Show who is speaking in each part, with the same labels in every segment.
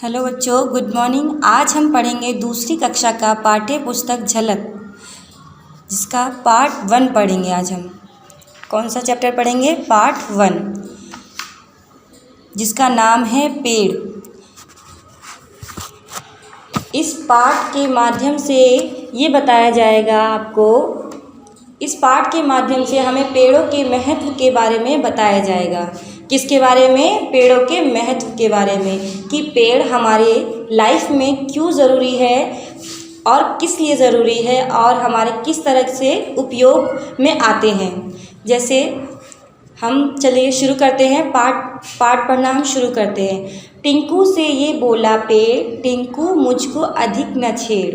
Speaker 1: Hello बच्चों, good morning. आज हम पढ़ेंगे दूसरी कक्षा का पाठ्य पुस्तक झलक, जिसका पार्ट 1 पढ़ेंगे। आज हम कौन सा चैप्टर पढ़ेंगे? पार्ट 1, जिसका नाम है पेड़। इस पाठ के माध्यम से ये बताया जाएगा आपको, इस पाठ के माध्यम से हमें पेड़ों के महत्व के बारे में बताया जाएगा। किसके बारे में? पेड़ों के महत्व के बारे में, कि पेड़ हमारे लाइफ में क्यों ज़रूरी है और किस लिए ज़रूरी है और हमारे किस तरह से उपयोग में आते हैं। जैसे हम चलिए शुरू करते हैं, पाठ पढ़ना हम शुरू करते हैं। टिंकू से ये बोला पेड़, टिंकू मुझको अधिक न छेड़,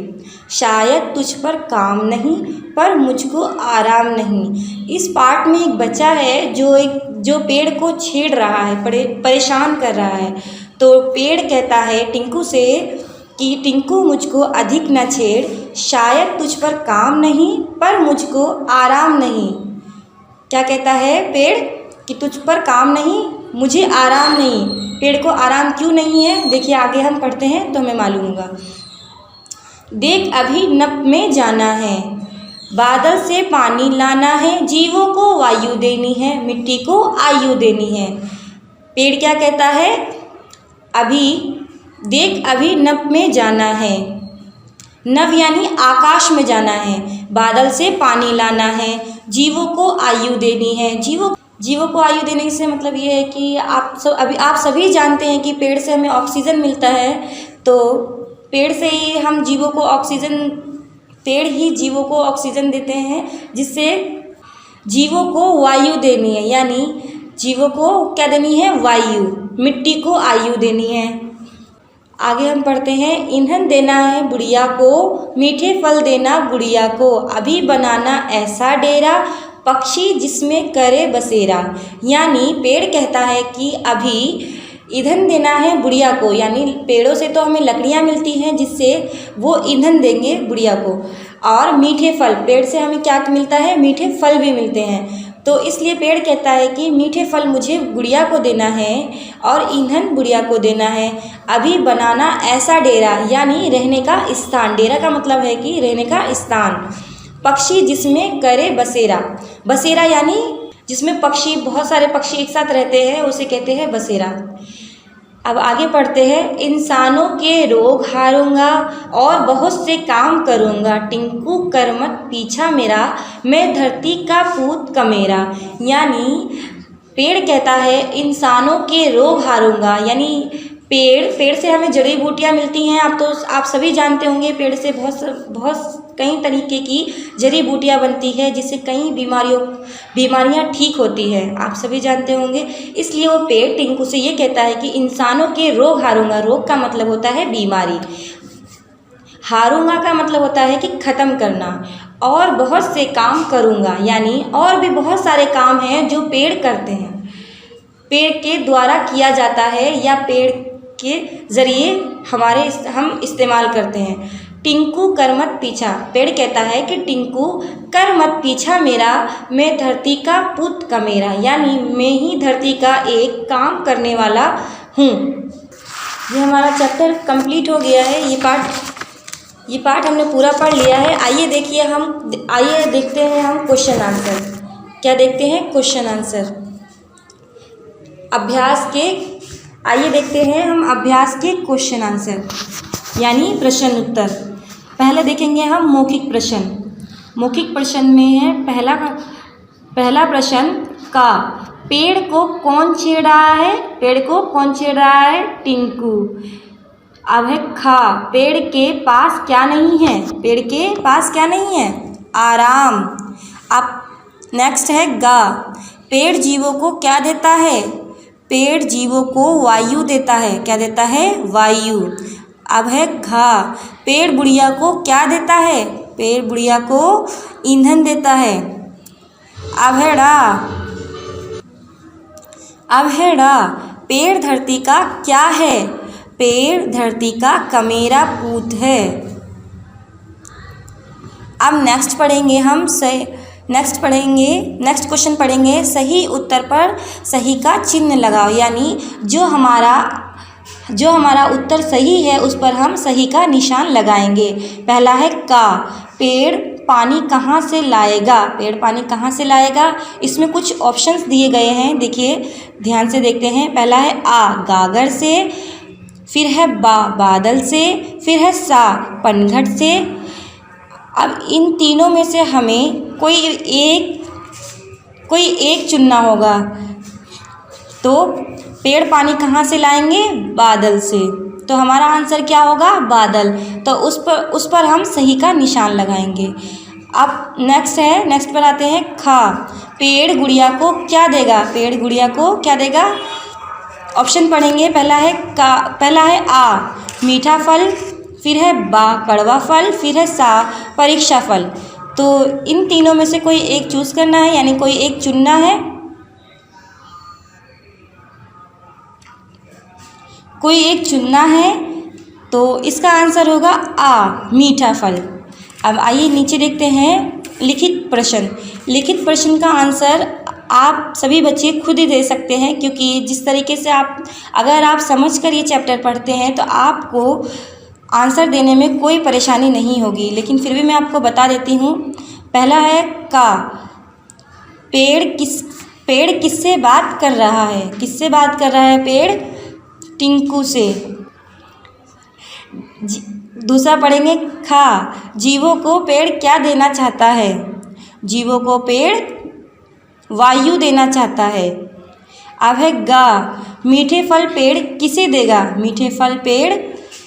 Speaker 1: शायद तुझ पर काम नहीं पर मुझको आराम नहीं। इस पाठ में एक बच्चा है जो पेड़ को छेड़ रहा है, परेशान कर रहा है। तो पेड़ कहता है टिंकू से कि टिंकू मुझको अधिक न छेड़, शायद तुझ पर काम नहीं पर मुझको आराम नहीं। क्या कहता है पेड़? कि तुझ पर काम नहीं, मुझे आराम नहीं। पेड़ को आराम क्यों नहीं है? देखिए आगे हम पढ़ते हैं तो हमें मालूम होगा। देख अभी नप में जाना है, बादल से पानी लाना है, जीवों को वायु देनी है, मिट्टी को आयु देनी है। पेड़ क्या कहता है? देख अभी नप में जाना है, नव यानी आकाश में जाना है, बादल से पानी लाना है, जीवों को आयु देनी है। जीवों को आयु देने से मतलब ये है कि आप सभी जानते हैं कि पेड़ से हमें ऑक्सीजन मिलता है। तो पेड़ से ही हम पेड़ ही जीवों को ऑक्सीजन देते हैं, जिससे जीवों को वायु देनी है, यानी जीवों को क्या देनी है? वायु। मिट्टी को आयु देनी है। आगे हम पढ़ते हैं, ईंधन देना है बुढ़िया को, मीठे फल देना गुड़िया को, अभी बनाना ऐसा डेरा, पक्षी जिसमें करे बसेरा। यानी पेड़ कहता है कि अभी ईंधन देना है बुढ़िया को, यानी पेड़ों से तो हमें लकड़ियाँ मिलती हैं जिससे वो ईंधन देंगे बुढ़िया को। और मीठे फल, पेड़ से हमें क्या मिलता है? मीठे फल भी मिलते हैं। तो इसलिए पेड़ कहता है कि मीठे फल मुझे गुड़िया को देना है और ईंधन बुढ़िया को देना है। अभी बनाना ऐसा डेरा, यानी रहने का स्थान। डेरा का मतलब है कि रहने का स्थान। पक्षी जिसमें करे बसेरा, बसेरा यानी जिसमें बहुत सारे पक्षी एक साथ रहते हैं, उसे कहते हैं बसेरा। अब आगे पढ़ते हैं, इंसानों के रोग हारूंगा और बहुत से काम करूंगा, टिंकू कर मत पीछा मेरा, मैं धरती का पूत कमेरा। यानी पेड़ कहता है इंसानों के रोग हारूंगा, यानी पेड़ से हमें जड़ी बूटियाँ मिलती हैं। आप सभी जानते होंगे, पेड़ से बहुत कई तरीके की जड़ी बूटियाँ बनती है, जिससे कई बीमारियाँ ठीक होती हैं। आप सभी जानते होंगे। इसलिए वो पेड़ टिंकू से ये कहता है कि इंसानों के रोग हारूंगा। रोग का मतलब होता है बीमारी, हारूंगा का मतलब होता है कि ख़त्म करना, और बहुत से काम करूंगा, यानी और भी बहुत सारे काम हैं जो पेड़ करते हैं, पेड़ के द्वारा किया जाता है या पेड़ के ज़रिए हम इस्तेमाल करते हैं। टिंकू कर मत पीछा, पेड़ कहता है कि टिंकू कर मत पीछा मेरा, मैं धरती का पुत कमेरा, यानी मैं ही धरती का एक काम करने वाला हूँ। ये हमारा चैप्टर कंप्लीट हो गया है। ये पाठ हमने पूरा पढ़ लिया है। आइए देखते हैं हम क्वेश्चन आंसर। क्या देखते हैं? क्वेश्चन आंसर आइए देखते हैं हम अभ्यास के क्वेश्चन आंसर, यानी प्रश्न उत्तर। पहले देखेंगे हम मौखिक प्रश्न। मौखिक प्रश्न में है पहला प्रश्न का, पेड़ को कौन छेड़ रहा है? पेड़ को कौन छेड़ रहा है? टिंकू। अब है खा, पेड़ के पास क्या नहीं है? पेड़ के पास क्या नहीं है? आराम। अब नेक्स्ट है गा, पेड़ जीवों को क्या देता है? पेड़ जीवों को वायु देता है। क्या देता है? वायु। अब है घा, पेड़ बुढ़िया को क्या देता है? पेड़ बुढ़िया को ईंधन देता है। अब है ड़ा, पेड़ धरती का क्या है? पेड़ धरती का कमेरा पूत है। अब नेक्स्ट क्वेश्चन पढ़ेंगे, सही उत्तर पर सही का चिन्ह लगाओ, यानी जो हमारा जो हमारा उत्तर सही है उस पर हम सही का निशान लगाएंगे। पहला है का, पेड़ पानी कहाँ से लाएगा, पेड़ पानी कहाँ से लाएगा। इसमें कुछ ऑप्शंस दिए गए हैं, देखिए ध्यान से देखते हैं। पहला है आ, गागर से, फिर है बा, बादल से, फिर है सा, पनघट से। अब इन तीनों में से हमें कोई एक चुनना होगा। तो पेड़ पानी कहाँ से लाएंगे, बादल से, तो हमारा आंसर क्या होगा, बादल। तो उस पर हम सही का निशान लगाएंगे। अब नेक्स्ट पर आते हैं खा, पेड़ गुड़िया को क्या देगा, पेड़ गुड़िया को क्या देगा। ऑप्शन पढ़ेंगे, पहला है आ, मीठा फल, फिर है बा, कड़वा फल, फिर है सा, परीक्षा फल। तो इन तीनों में से कोई एक चूज़ करना है, यानी कोई एक चुनना है। कोई एक चुनना है, तो इसका आंसर होगा आ, मीठा फल। अब आइए नीचे देखते हैं लिखित प्रश्न। लिखित प्रश्न का आंसर आप सभी बच्चे खुद ही दे सकते हैं, क्योंकि जिस तरीके से अगर आप समझकर ये चैप्टर पढ़ते हैं तो आपको आंसर देने में कोई परेशानी नहीं होगी। लेकिन फिर भी मैं आपको बता देती हूँ। पहला है का, पेड़ किससे बात कर रहा है, किससे बात कर रहा है पेड़, टिंकू से। दूसरा पढ़ेंगे खा, जीवों को पेड़ क्या देना चाहता है, जीवों को पेड़ वायु देना चाहता है। अब है गा, मीठे फल पेड़ किसे देगा, मीठे फल पेड़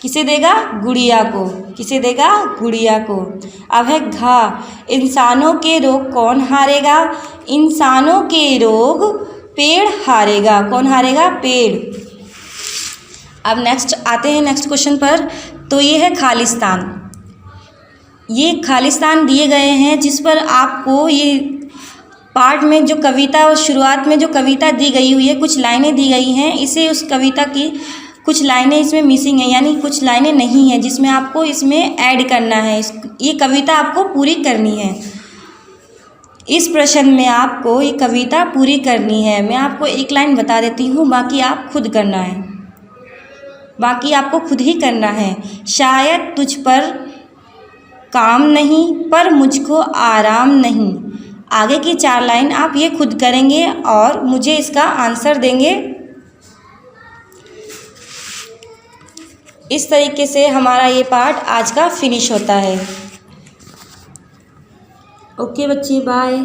Speaker 1: किसे देगा, गुड़िया को, किसे देगा, गुड़िया को। अब है घा, इंसानों के रोग कौन हारेगा, इंसानों के रोग पेड़ हारेगा, कौन हारेगा, पेड़। अब नेक्स्ट क्वेश्चन पर। तो ये है खालिस्तान। ये खालिस्तान दिए गए हैं, जिस पर आपको ये पार्ट में जो कविता और शुरुआत में जो कविता दी गई हुई है, कुछ लाइनें दी गई हैं, इसे उस कविता की कुछ लाइनें इसमें मिसिंग हैं, यानी कुछ लाइनें नहीं हैं, जिसमें आपको इसमें ऐड करना है। ये कविता आपको पूरी करनी है। इस प्रश्न में आपको ये कविता पूरी करनी है। मैं आपको एक लाइन बता देती हूँ, बाकी आप खुद करना है, बाकी आपको खुद ही करना है। शायद तुझ पर काम नहीं, पर मुझको आराम नहीं। आगे की 4 लाइन आप ये खुद करेंगे और मुझे इसका आंसर देंगे। इस तरीके से हमारा ये पार्ट आज का फिनिश होता है। ओके बच्चे, बाय।